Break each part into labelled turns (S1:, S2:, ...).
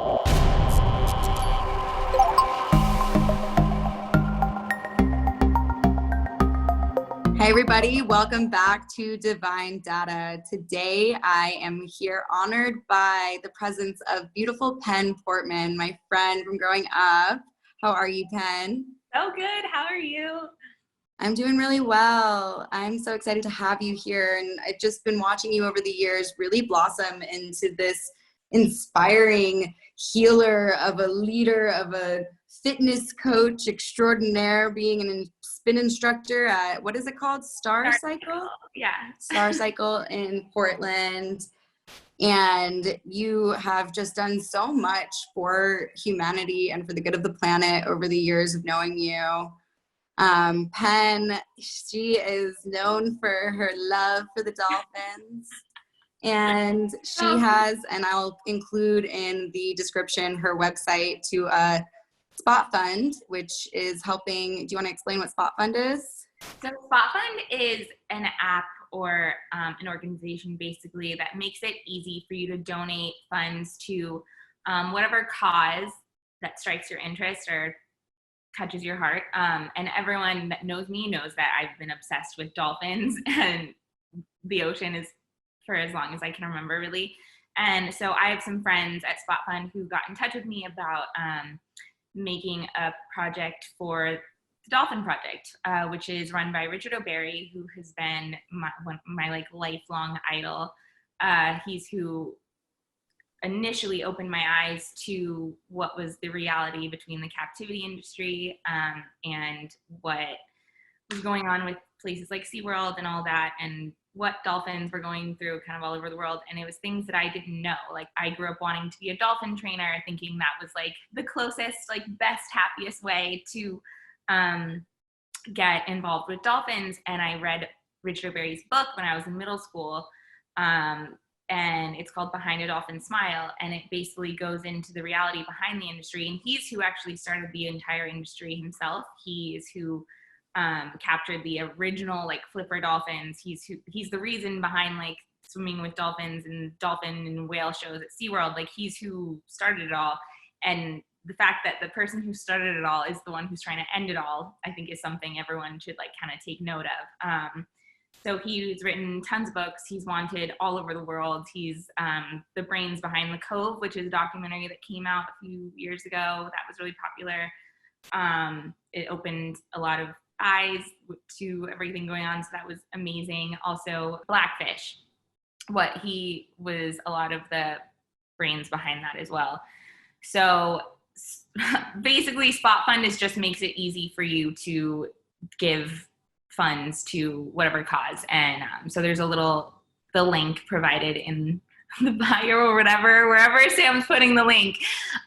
S1: Hey everybody, welcome back to Divine Data. Today I am here honored by the presence of beautiful Penn Portman, my friend from growing up. How are you, Penn?
S2: Oh, good. How are you?
S1: I'm doing really well. I'm so excited to have you here, and I've just been watching you over the years really blossom into this inspiring healer, of a leader, of a fitness coach extraordinaire, being an spin instructor at, what is it called? StarCycle?
S2: Yeah.
S1: StarCycle in Portland. And you have just done so much for humanity and for the good of the planet over the years of knowing you. Penn, she is known for her love for the dolphins. And she has, and I'll include in the description, her website to a Spot Fund, which is helping. Do you want to explain what Spot Fund is?
S2: So Spot Fund is an app or an organization basically that makes it easy for you to donate funds to whatever cause that strikes your interest or touches your heart. And everyone that knows me knows that I've been obsessed with dolphins and the ocean is for as long as I can remember, really. And so I have some friends at Spot Fund who got in touch with me about making a project for the Dolphin Project, which is run by Richard O'Barry, who has been my like lifelong idol. He's who initially opened my eyes to what was the reality between the captivity industry and what was going on with places like SeaWorld and all that, and what dolphins were going through kind of all over the world. And it was things that I didn't know. Like, I grew up wanting to be a dolphin trainer, thinking that was like the closest, like best, happiest way to get involved with dolphins. And I read Richard O'Barry's book when I was in middle school. And it's called Behind a Dolphin Smile. And it basically goes into the reality behind the industry. And he's who actually started the entire industry himself. He is who captured the original like flipper dolphins. He's the reason behind like swimming with dolphins and dolphin and whale shows at SeaWorld. Like, he's who started it all. And the fact that the person who started it all is the one who's trying to end it all, I think is something everyone should like kind of take note of. So he's written tons of books. He's wanted all over the world. He's the brains behind The Cove, which is a documentary that came out a few years ago that was really popular. It opened a lot of eyes to everything going on, so that was amazing. Also Blackfish, what he was a lot of the brains behind that as well. So basically Spot Fund just makes it easy for you to give funds to whatever cause, and so there's the link provided in the bio or whatever, wherever Sam's putting the link.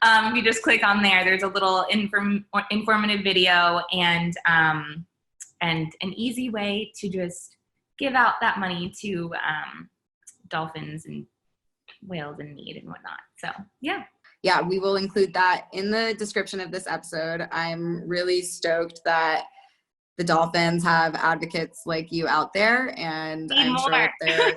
S2: If you just click on there, there's a little informative video and an easy way to just give out that money to dolphins and whales in need and whatnot. So yeah,
S1: we will include that in the description of this episode. I'm really stoked that the dolphins have advocates like you out there, and I'm sure that they're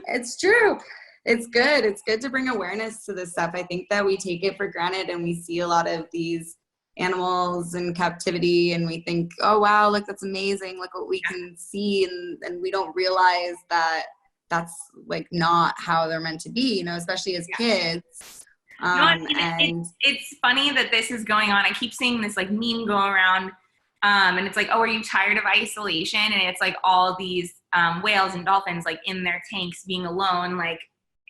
S1: it's true. It's good. It's good to bring awareness to this stuff. I think that we take it for granted, and we see a lot of these animals in captivity, and we think, oh wow, look, that's amazing, look what we can see, and we don't realize that that's like not how they're meant to be, especially as kids.
S2: It's funny that this is going on. I keep seeing this like meme go around, and it's like, oh, are you tired of isolation? And it's like all these whales and dolphins like in their tanks being alone, like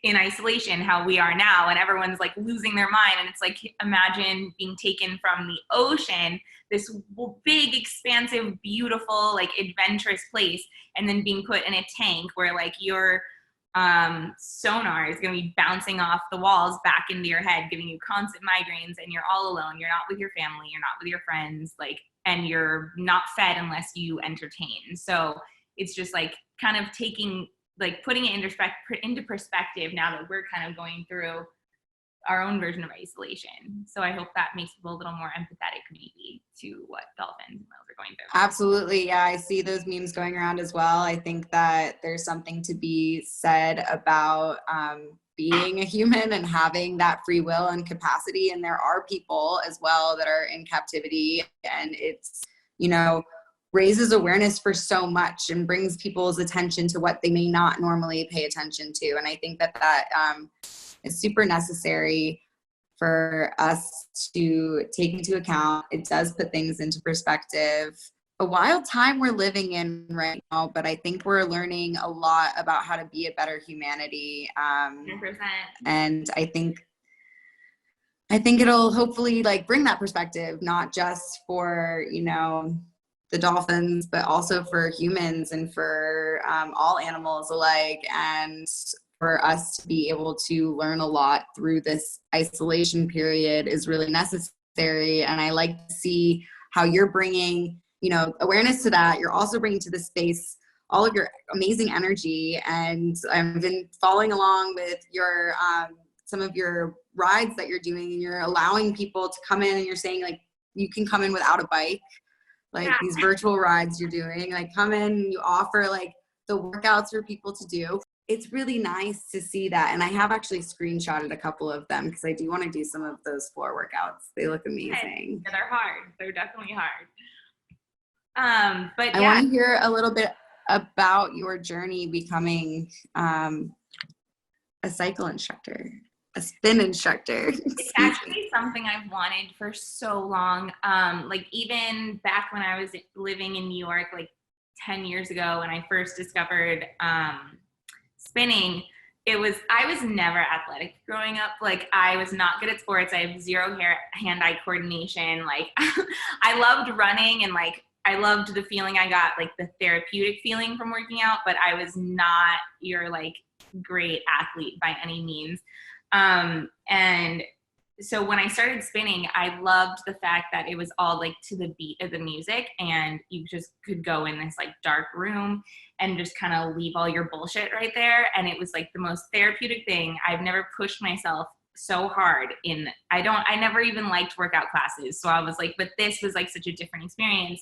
S2: in isolation, how we are now, and everyone's like losing their mind. And it's like, imagine being taken from the ocean, this big, expansive, beautiful, like adventurous place, and then being put in a tank where like your sonar is going to be bouncing off the walls back into your head, giving you constant migraines, and you're all alone. You're not with your family, you're not with your friends, like, and you're not fed unless you entertain. So it's just like kind of taking, like putting it into perspective now that we're kind of going through our own version of isolation. So I hope that makes people a little more empathetic maybe to what dolphins and whales are going through.
S1: Absolutely. Yeah, I see those memes going around as well. I think that there's something to be said about being a human and having that free will and capacity. And there are people as well that are in captivity, and it's, you know, raises awareness for so much and brings people's attention to what they may not normally pay attention to. And I think that is super necessary for us to take into account. It does put things into perspective. A wild time we're living in right now, but I think we're learning a lot about how to be a better humanity.
S2: 100%.
S1: And I think it'll hopefully like bring that perspective, not just for, you know, the dolphins, but also for humans and for all animals alike, and for us to be able to learn a lot through this isolation period is really necessary. And I like to see how you're bringing, you know, awareness to that. You're also bringing to the space all of your amazing energy, and I've been following along with your some of your rides that you're doing, and you're allowing people to come in, and you're saying like you can come in without a bike. Like these virtual rides you're doing, like come in and you offer like the workouts for people to do. It's really nice to see that. And I have actually screenshotted a couple of them because I do want to do some of those floor workouts. They look amazing.
S2: Yeah, they're hard. They're definitely hard. But
S1: I want to hear a little bit about your journey becoming a cycle instructor. A spin instructor.
S2: It's actually something I've wanted for so long. Like even back when I was living in New York, like 10 years ago, when I first discovered spinning, I was never athletic growing up. Like I was not good at sports. I have zero hand-eye coordination. Like I loved running, and like I loved the feeling I got, like the therapeutic feeling from working out, but I was not your like great athlete by any means. And so when I started spinning, I loved the fact that it was all like to the beat of the music, and you just could go in this like dark room and just kind of leave all your bullshit right there. And it was like the most therapeutic thing. I've never pushed myself so hard I never even liked workout classes. So I was like, but this was like such a different experience.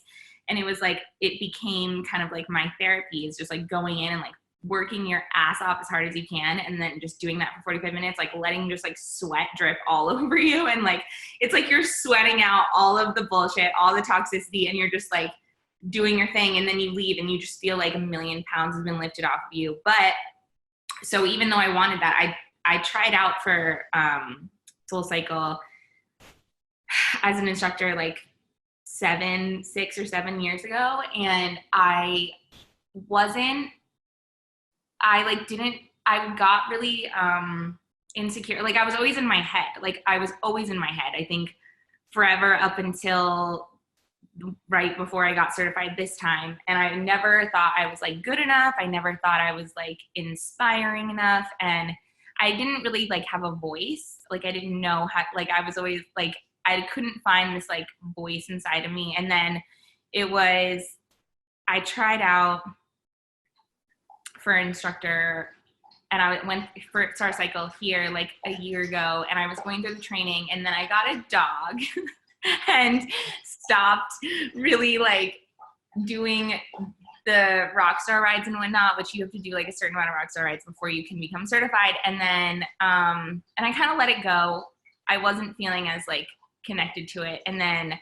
S2: And it was like, it became kind of like my therapy, is just like going in and like working your ass off as hard as you can, and then just doing that for 45 minutes, like letting just like sweat drip all over you. And like, it's like you're sweating out all of the bullshit, all the toxicity, and you're just like doing your thing. And then you leave and you just feel like 1,000,000 pounds has been lifted off of you. But so even though I wanted that, I tried out for StarCycle as an instructor like 6 or 7 years ago. And I got really insecure. Like I was always in my head. I think forever up until right before I got certified this time. And I never thought I was like good enough. I never thought I was like inspiring enough. And I didn't really like have a voice. Like I didn't know how, like I was always like, I couldn't find this like voice inside of me. And then I tried out for Instructor, and I went for StarCycle here like a year ago, and I was going through the training, and then I got a dog and stopped really like doing the rockstar rides and whatnot, which you have to do like a certain amount of rockstar rides before you can become certified. And then and I kind of let it go. I wasn't feeling as like connected to it. And then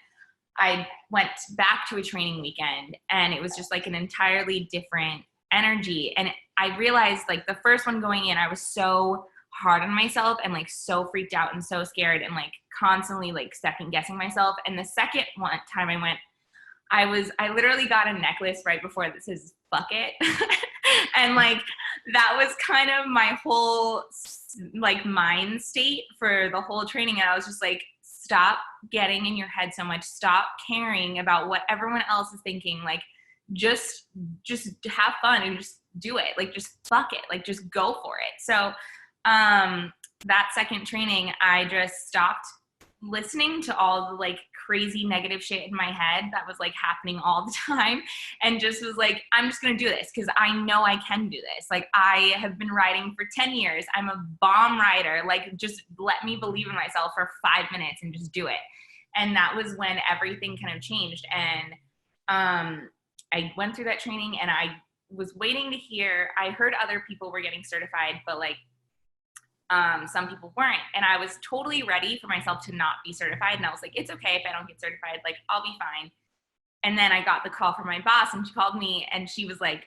S2: I went back to a training weekend, and it was just like an entirely different energy. And I realized like the first one going in, I was so hard on myself and like so freaked out and so scared and like constantly like second guessing myself. And the second time I went, I literally got a necklace right before that says "fuck it." And like that was kind of my whole like mind state for the whole training. And I was just like, stop getting in your head so much, stop caring about what everyone else is thinking, like just have fun and just do it, like just fuck it, like just go for it. So that second training, I just stopped listening to all the like crazy negative shit in my head that was like happening all the time, and just was like, I'm just gonna do this because I know I can do this. Like I have been riding for 10 years. I'm a bomb rider. Like just let me believe in myself for 5 minutes and just do it. And that was when everything kind of changed. And I went through that training, and I was waiting to hear, I heard other people were getting certified, but like Some people weren't. And I was totally ready for myself to not be certified. And I was like, it's okay if I don't get certified, like I'll be fine. And then I got the call from my boss, and she called me, and she was like,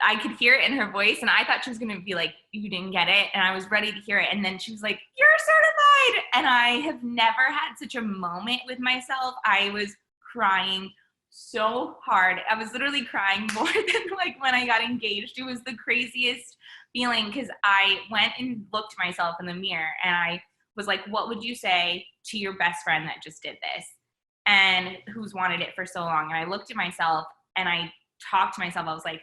S2: I could hear it in her voice, and I thought she was going to be like, you didn't get it. And I was ready to hear it. And then she was like, you're certified. And I have never had such a moment with myself. I was crying so hard. I was literally crying more than like when I got engaged. It was the craziest feeling, because I went and looked myself in the mirror, and I was like, what would you say to your best friend that just did this and who's wanted it for so long? And I looked at myself and I talked to myself. I was like,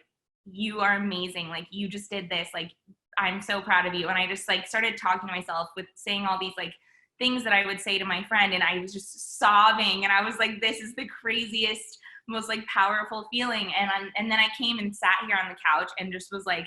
S2: you are amazing. Like, you just did this. Like, I'm so proud of you. And I just like started talking to myself with saying all these like things that I would say to my friend. And I was just sobbing. And I was like, this is the craziest, most like powerful feeling. And then I came and sat here on the couch and just was like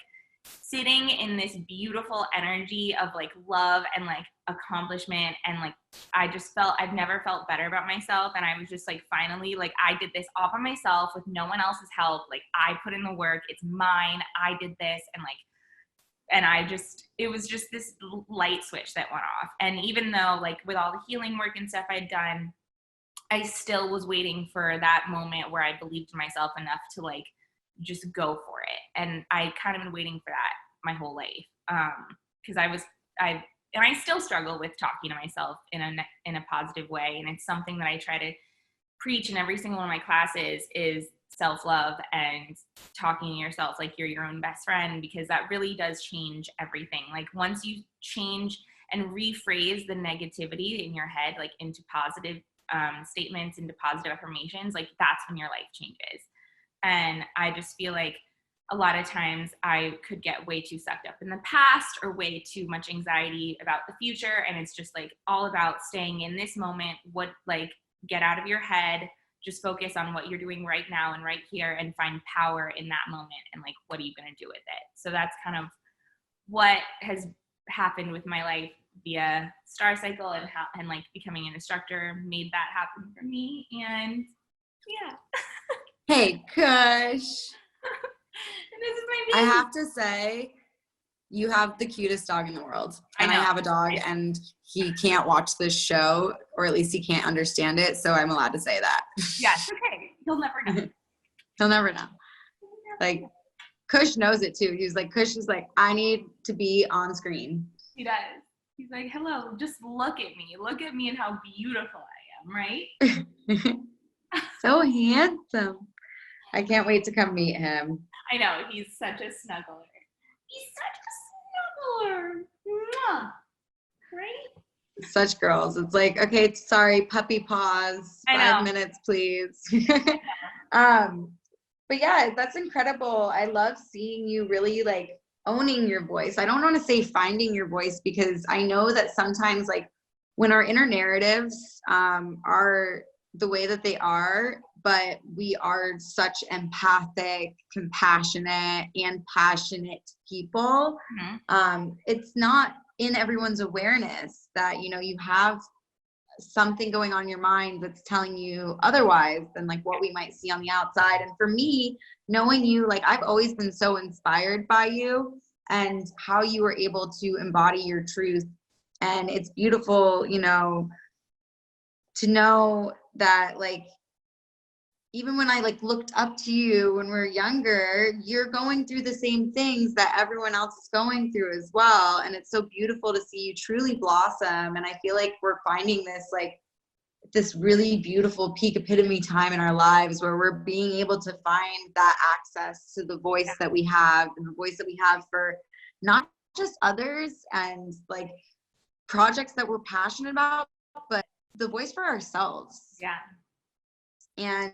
S2: sitting in this beautiful energy of like love and like accomplishment. And like, I just felt, I've never felt better about myself. And I was just like, finally, like I did this all by myself with no one else's help. Like, I put in the work, it's mine. I did this. And like, and I just, it was just this light switch that went off. And even though like with all the healing work and stuff I'd done, I still was waiting for that moment where I believed in myself enough to like just go for it. And I kind of been waiting for that my whole life. Cause I still struggle with talking to myself in a positive way. And it's something that I try to preach in every single one of my classes is self-love and talking to yourself like you're your own best friend, because that really does change everything. Like, once you change and rephrase the negativity in your head, like into positive statements, into positive affirmations, like that's when your life changes. And I just feel like a lot of times I could get way too sucked up in the past or way too much anxiety about the future. And it's just like all about staying in this moment. What, like, get out of your head, just focus on what you're doing right now and right here, and find power in that moment. And like, what are you going to do with it? So that's kind of what has happened with my life via StarCycle, and like becoming an instructor made that happen for me. And yeah.
S1: Hey, Kush.
S2: And this is my baby.
S1: I have to say, you have the cutest dog in the world. And I have a dog, and he can't watch this show, or at least he can't understand it. So I'm allowed to say that.
S2: Yes, okay. He'll never know.
S1: He'll never know. Like, Kush knows it too. He's like, Kush is like, I need to be on screen.
S2: He does. He's like, hello, just look at me. Look at me and how beautiful I am, right?
S1: So handsome. I can't wait to come meet him.
S2: I know. He's such a snuggler. He's such a snuggler. Mwah. Right?
S1: Such girls. It's like, okay, sorry, puppy pause. 5 minutes, please. But yeah, that's incredible. I love seeing you really like owning your voice. I don't want to say finding your voice, because I know that sometimes like when our inner narratives are the way that they are, but we are such empathic, compassionate, and passionate people. Mm-hmm. It's not in everyone's awareness that, you know, you have something going on in your mind that's telling you otherwise than like what we might see on the outside. And for me, knowing you, like, I've always been so inspired by you and how you were able to embody your truth. And it's beautiful, you know, to know that, like, even when I like looked up to you when we were younger, you're going through the same things that everyone else is going through as well. And it's so beautiful to see you truly blossom. And I feel like we're finding this, like, this really beautiful peak epitome time in our lives where we're being able to find that access to the voice that we have, and the voice that we have for not just others and like projects that we're passionate about, but the voice for ourselves.
S2: Yeah.
S1: And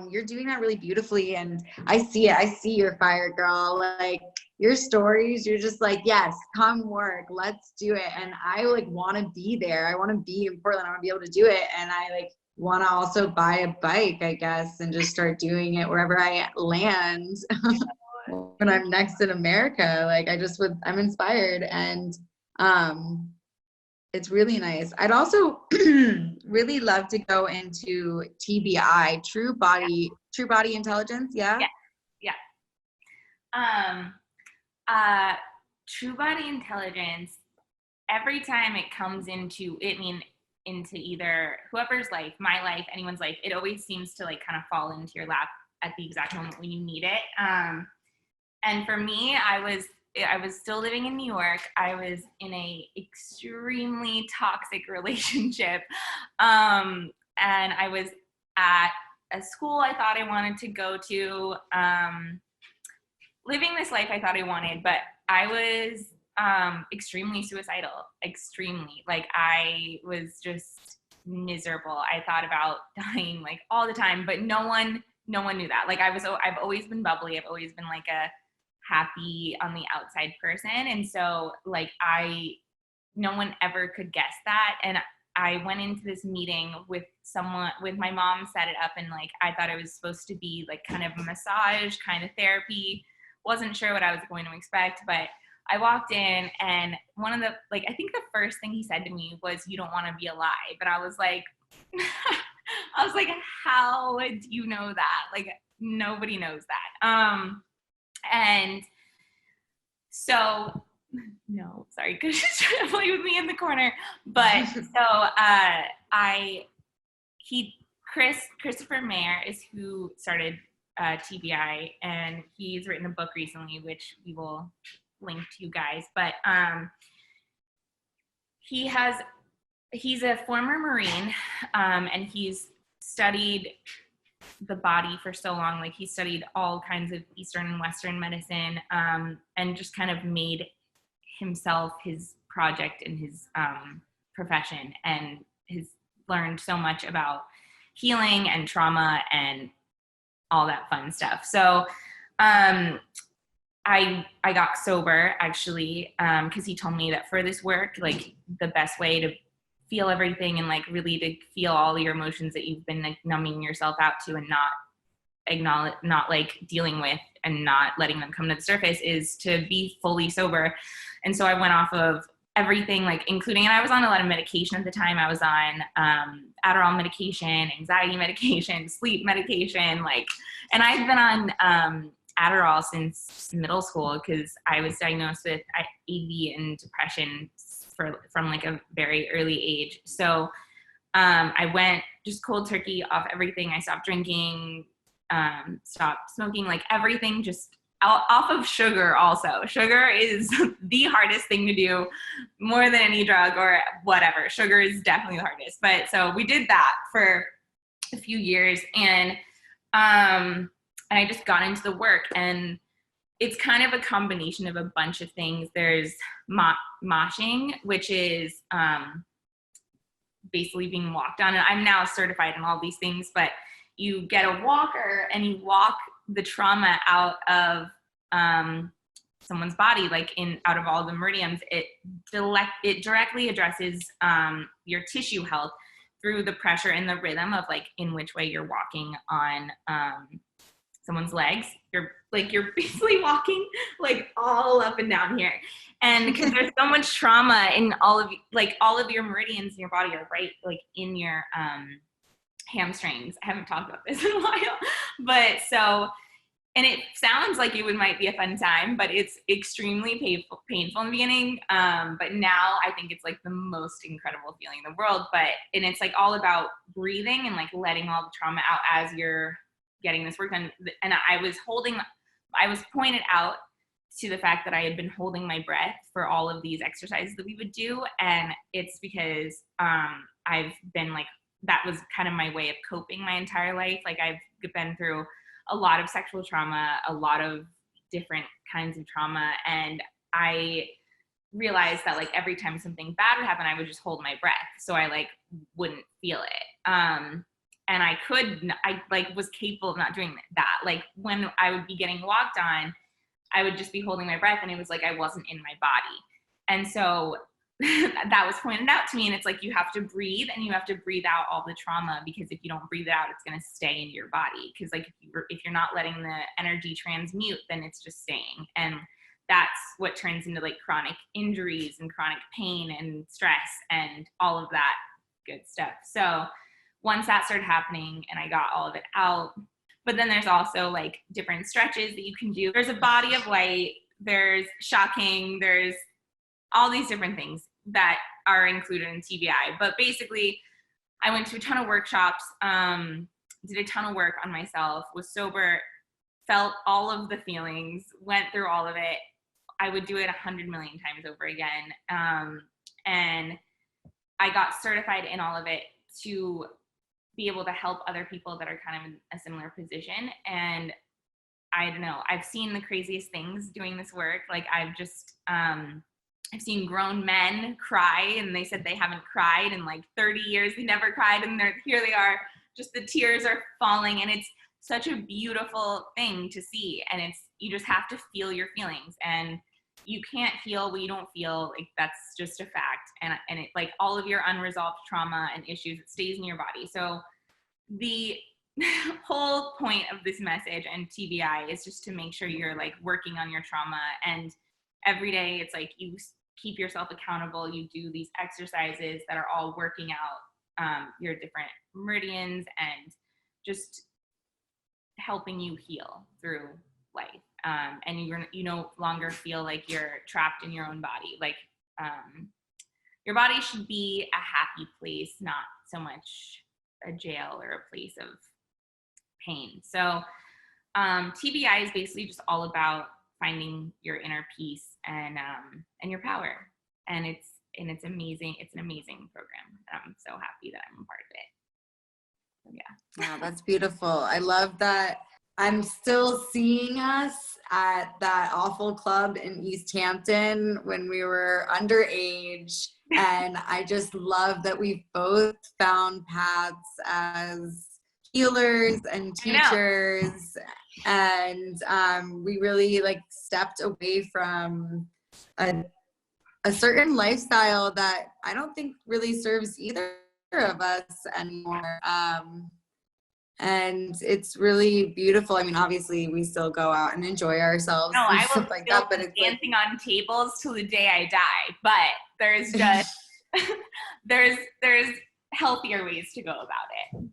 S1: you're doing that really beautifully, and I see it. I see your fire, girl. Like, your stories, you're just like, yes, come work, let's do it. And I like want to be there. I want to be in Portland. I want to be able to do it. And I like want to also buy a bike, I guess, and just start doing it wherever I land when I'm next in America. Like, I'm inspired, and it's really nice. I'd also really love to go into TBI, true body intelligence. Yeah.
S2: True body intelligence every time it comes into, into either whoever's life, my life, anyone's life, it always seems to like kind of fall into your lap at the exact moment when you need it. And for me, I was still living in New York. I was in a extremely toxic relationship. And I was at a school I thought I wanted to go to, living this life I thought I wanted, but I was extremely suicidal, extremely. Like, I was just miserable. I thought about dying like all the time, but no one knew that. Like, I've always been bubbly. I've always been like a happy on the outside person. And so like, no one ever could guess that. And I went into this meeting with my mom set it up, and like, I thought it was supposed to be like kind of a massage, kind of therapy. Wasn't sure what I was going to expect, but I walked in, and I think the first thing he said to me was, "You don't want to be alive." And I was like, how do you know that? Like, nobody knows that. And so, no, sorry, because she's trying to play with me in the corner. But so Christopher Mayer is who started TBI, and he's written a book recently, which we will link to you guys. But he's a former Marine, and he's studied the body for so long. Like, he studied all kinds of Eastern and Western medicine, and just kind of made himself his project in his profession, and has learned so much about healing and trauma and all that fun stuff. So I got sober, actually, because he told me that for this work, like, the best way to feel everything and like really to feel all your emotions that you've been like numbing yourself out to and not acknowledge, not like dealing with and not letting them come to the surface, is to be fully sober. And so I went off of everything, like including, and I was on a lot of medication at the time. I was on Adderall medication, anxiety medication, sleep medication, like, and I've been on Adderall since middle school because I was diagnosed with AD and depression from like a very early age. So I went just cold turkey off everything. I stopped drinking, stopped smoking, like everything, just off of sugar also. Sugar is the hardest thing to do, more than any drug or whatever. Sugar is definitely the hardest. But so we did that for a few years, and I just got into the work, and it's kind of a combination of a bunch of things. There's moshing, which is basically being walked on. And I'm now certified in all these things, but you get a walker and you walk the trauma out of someone's body, like out of all the meridians. It directly addresses your tissue health through the pressure and the rhythm of like in which way you're walking on someone's legs. You're basically walking like all up and down here. And because there's so much trauma in all of your meridians in your body are right like in your hamstrings. I haven't talked about this in a while, but so, and it sounds like it might be a fun time, but it's extremely painful in the beginning. But now I think it's like the most incredible feeling in the world. And it's like all about breathing and like letting all the trauma out as you're getting this work done. And I was pointed out to the fact that I had been holding my breath for all of these exercises that we would do. And it's because I've been like, that was kind of my way of coping my entire life. Like I've been through a lot of sexual trauma, a lot of different kinds of trauma. And I realized that like every time something bad would happen, I would just hold my breath. So I like wouldn't feel it. And I was capable of not doing that. Like when I would be getting walked on, I would just be holding my breath and it was like I wasn't in my body. And so that was pointed out to me, and it's like you have to breathe and you have to breathe out all the trauma, because if you don't breathe it out, it's going to stay in your body. Because like if you're not letting the energy transmute, then it's just staying, and that's what turns into like chronic injuries and chronic pain and stress and all of that good stuff. So once that started happening and I got all of it out, but then there's also like different stretches that you can do. There's a body of light, there's shocking, there's all these different things. that are included in TBI. But basically, I went to a ton of workshops, did a ton of work on myself, was sober, felt all of the feelings, went through all of it. I would do it 100 million times over again. And I got certified in all of it to be able to help other people that are kind of in a similar position. And I don't know, I've seen the craziest things doing this work. Like I've just, I've seen grown men cry, and they said they haven't cried in like 30 years. They never cried, and here they are, just the tears are falling. And it's such a beautiful thing to see. And you just have to feel your feelings, and you can't heal what you don't feel. Like that's just a fact. And it, like all of your unresolved trauma and issues, it stays in your body. So the whole point of this message and TBI is just to make sure you're like working on your trauma, and every day it's like you keep yourself accountable. You do these exercises that are all working out your different meridians and just helping you heal through life. And you no longer feel like you're trapped in your own body. Like your body should be a happy place, not so much a jail or a place of pain. So TBI is basically just all about finding your inner peace and your power. And it's amazing. It's an amazing program. I'm so happy that I'm a part of it. So, yeah.
S1: Wow, that's beautiful. I love that. I'm still seeing us at that awful club in East Hampton when we were underage. And I just love that we've both found paths as healers and teachers. And we really like stepped away from a certain lifestyle that I don't think really serves either of us anymore. And it's really beautiful. I mean, obviously we still go out and enjoy ourselves and stuff like that, but it's
S2: dancing on tables till the day I die. But there's just there's healthier ways to go about it.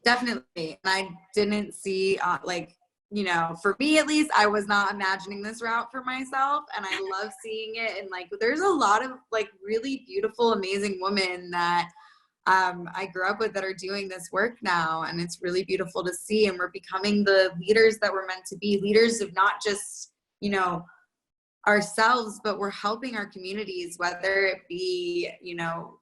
S1: Definitely. And I didn't see for me at least, I was not imagining this route for myself, and I love seeing it. And like there's a lot of like really beautiful, amazing women that I grew up with that are doing this work now, and it's really beautiful to see. And we're becoming the leaders that we're meant to be, leaders of not just, ourselves, but we're helping our communities, whether it be,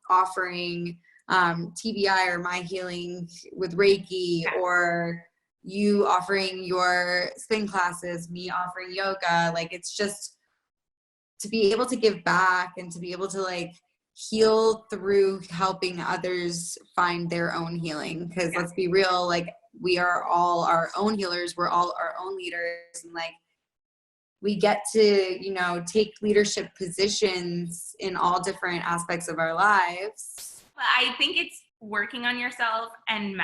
S1: offering TBI or my healing with Reiki, or you offering your spin classes, me offering yoga. Like it's just to be able to give back and to be able to like heal through helping others find their own healing. Because let's be real, like we are all our own healers, we're all our own leaders, and like we get to take leadership positions in all different aspects of our lives.
S2: I think it's working on yourself and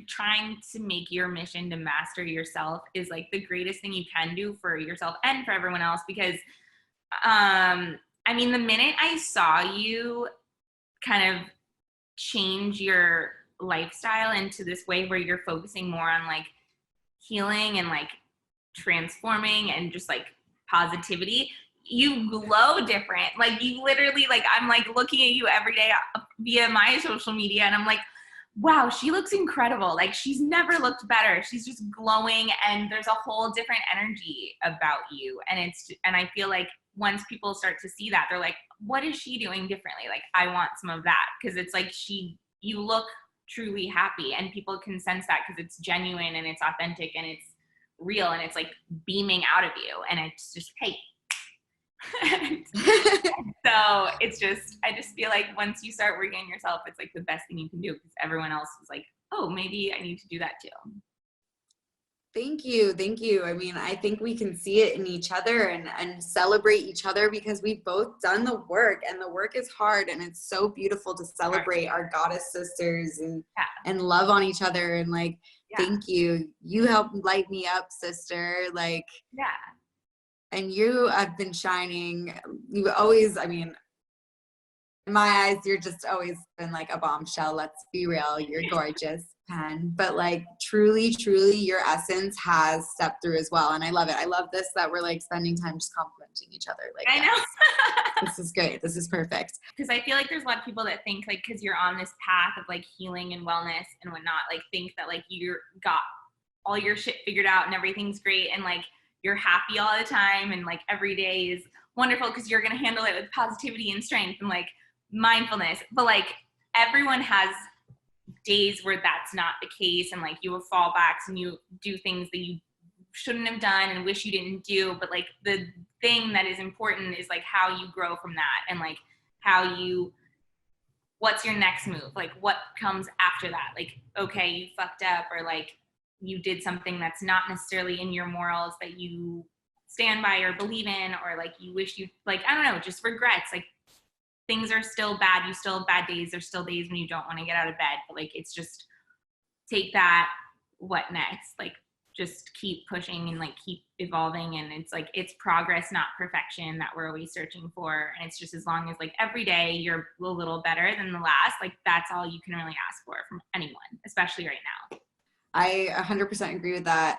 S2: trying to make your mission to master yourself is like the greatest thing you can do for yourself and for everyone else. Because the minute I saw you kind of change your lifestyle into this way where you're focusing more on like healing and like transforming and just like positivity, you glow different. Like you literally, like I'm like looking at you every day via my social media, and I'm like, wow, she looks incredible. Like she's never looked better. She's just glowing, and there's a whole different energy about you. And I feel like once people start to see that, they're like, what is she doing differently? Like I want some of that, because it's like you look truly happy, and people can sense that because it's genuine and it's authentic and it's real and it's like beaming out of you, and it's just, hey. So it's just, I just feel like once you start working on yourself, it's like the best thing you can do, because everyone else is like, oh, maybe I need to do that too.
S1: Thank you. I mean, I think we can see it in each other and celebrate each other, because we've both done the work, and the work is hard, and it's so beautiful to celebrate our goddess sisters and love on each other. And like, thank you. You helped light me up, sister. Like, and you have been shining. You always, in my eyes, you're just always been like a bombshell. Let's be real. You're gorgeous, Penn. But like truly, truly your essence has stepped through as well. And I love it. I love this, that we're like spending time just complimenting each other. Like,
S2: I know.
S1: This is great. This is perfect.
S2: Because I feel like there's a lot of people that think like, because you're on this path of like healing and wellness and whatnot, like think that like you're got all your shit figured out and everything's great and like you're happy all the time and like every day is wonderful because you're going to handle it with positivity and strength and like mindfulness. But like everyone has days where that's not the case and like you have fallbacks and you do things that you shouldn't have done and wish you didn't do. But like the thing that is important is like how you grow from that and like what's your next move? Like what comes after that? Like, okay, you fucked up or like you did something that's not necessarily in your morals that you stand by or believe in, or like you wish you, like, I don't know, just regrets. Like things are still bad. You still have bad days. There's still days when you don't want to get out of bed, but like, it's just take that, what next? Like just keep pushing and like keep evolving. And it's like, it's progress, not perfection that we're always searching for. And it's just as long as like every day you're a little better than the last, like that's all you can really ask for from anyone, especially right now.
S1: I 100% agree with that.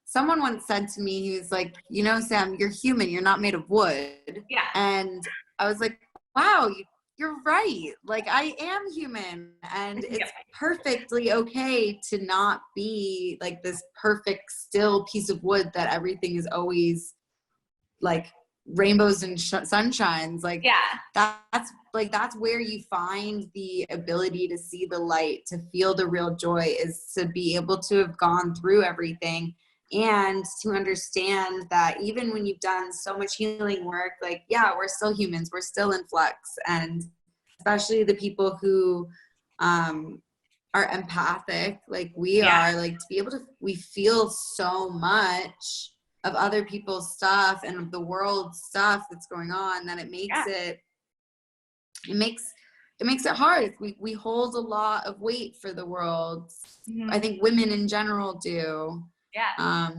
S1: Someone once said to me, he was like, you know, Sam, you're human. You're not made of wood.
S2: Yeah.
S1: And I was like, wow, you're right. Like I am human and it's perfectly okay to not be like this perfect still piece of wood that everything is always like rainbows and sunshines. Like that's where you find the ability to see the light, to feel the real joy, is to be able to have gone through everything and to understand that even when you've done so much healing work, like, yeah, we're still humans, we're still in flux. And especially the people who are empathic, like we are, like to be able to, we feel so much of other people's stuff and of the world stuff that's going on that it makes it hard. We hold a lot of weight for the world. Mm-hmm. I think women in general do. Yeah.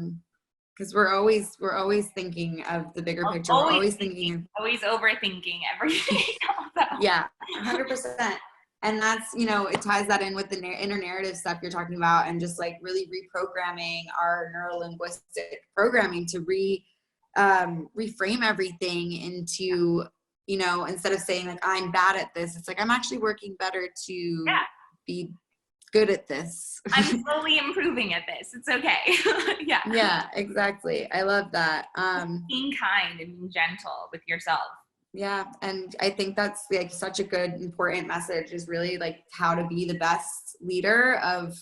S1: Because we're always thinking of the bigger picture. We're always
S2: overthinking everything.
S1: Yeah, 100%. And that's, you know, it ties that in with the inner narrative stuff you're talking about, and just like really reprogramming our neuro-linguistic programming to reframe everything into, you know, instead of saying like, I'm bad at this, it's like, I'm actually working better to be good at this.
S2: I'm slowly improving at this. It's okay.
S1: Yeah, exactly. I love that.
S2: Being kind and being gentle with yourself.
S1: Yeah. And I think that's like such a good, important message, is really like how to be the best leader of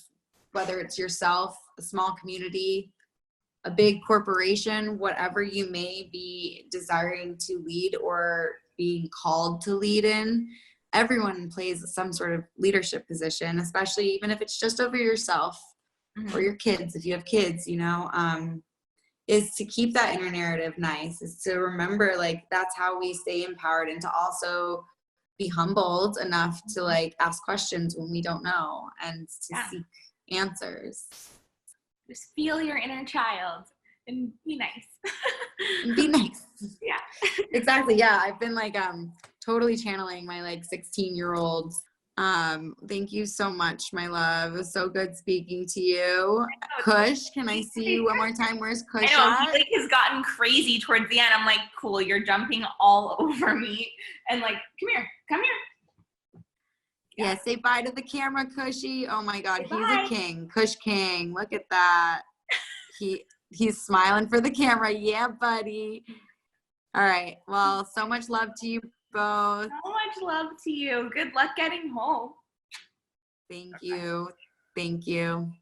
S1: whether it's yourself, a small community, a big corporation, whatever you may be desiring to lead or being called to lead in. Everyone plays some sort of leadership position, especially even if it's just over yourself or your kids, if you have kids, you know, is to keep that inner narrative nice, is to remember like that's how we stay empowered, and to also be humbled enough to like ask questions when we don't know and to seek answers.
S2: Just feel your inner child and be nice.
S1: Be nice.
S2: Yeah.
S1: Exactly. Yeah. I've been like totally channeling my like 16-year-old. Thank you so much, my love. It was so good speaking to you. Kush, can I see you one more time? Where's Kush?
S2: I know, he like has gotten crazy towards the end. I'm like, cool, you're jumping all over me. And like, come here.
S1: Yeah, say bye to the camera, Cushy. Oh my God, he's a king. Kush King. Look at that. He's smiling for the camera. Yeah, buddy. All right. Well, so much love to you both.
S2: So much love to you. Good luck getting home.
S1: Thank you. Thank you.